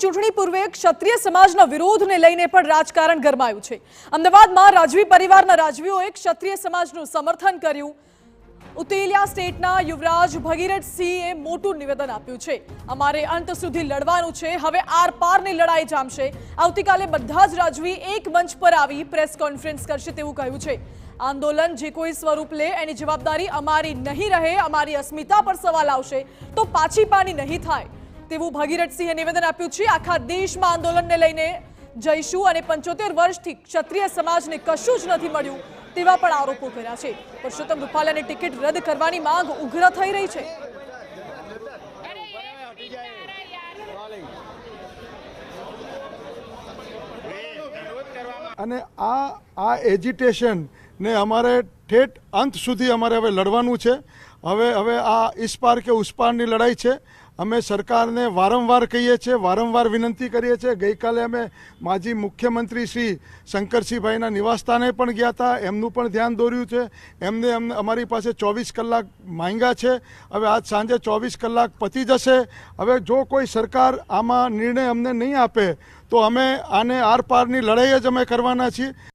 ચૂંટણી પૂર્વે ક્ષત્રિય સમાજના વિરોધને લઈને પણ રાજકારણ ગરમાયું છે। અમદાવાદમાં રાજવી પરિવારના રાજવીઓએ ક્ષત્રિય સમાજનું સમર્થન કર્યું। ઉત્તેલિયા સ્ટેટના યુવરાજ ભગીરથસિંહે મોટું નિવેદન આપ્યું છે। અમારે અંત સુધી લડવાનું છે, હવે આરપારની લડાઈ જામશે। આવતીકાલે બધા જ રાજવી એક મંચ પર આવી પ્રેસ કોન્ફરન્સ કરશે તેવું કહ્યું છે। આંદોલન જે કોઈ સ્વરૂપ લે એની જવાબદારી અમારી નહીં રહે, અમારી અસ્મિતા પર સવાલ આવશે તો પાછી પાની નહીં થાય તેવું ભગીરથસિંહે નિવેદન આપ્યું છે। આખા દેશમાં આંદોલનને લઈને જઈશું અને 75 વર્ષથી ક્ષત્રિય સમાજને કશું જ નથી મળ્યું તેવા પણ આરોપો કર્યા છે। પુરુષોત્તમ રૂપાલાની ટિકિટ રદ કરવાની માંગ ઉગ્ર થઈ રહી છે। અને આ એજિટેશન ને અમારે ઠેઠ અંત સુધી અમારે હવે લડવાનું છે। હવે આ ઇસ પાર કે ઉસ પારની લડાઈ છે। અમે સરકારને વારંવાર કહીએ છીએ, વારંવાર વિનંતી કરીએ છીએ। ગઈકાલે અમે માજી મુખ્યમંત્રી શ્રી શંકરસિંહભાઈના નિવાસસ્થાને પણ ગયા હતા, એમનું પણ ધ્યાન દોર્યું છે। એમને અમારી પાસે 24 કલાક માંગ્યા છે। હવે આજ સાંજે 24 કલાક પતી જશે। હવે જો કોઈ સરકાર આમાં નિર્ણય અમને નહીં આપે તો અમે આને આર પારની લડાઈ જ અમે કરવાના છીએ।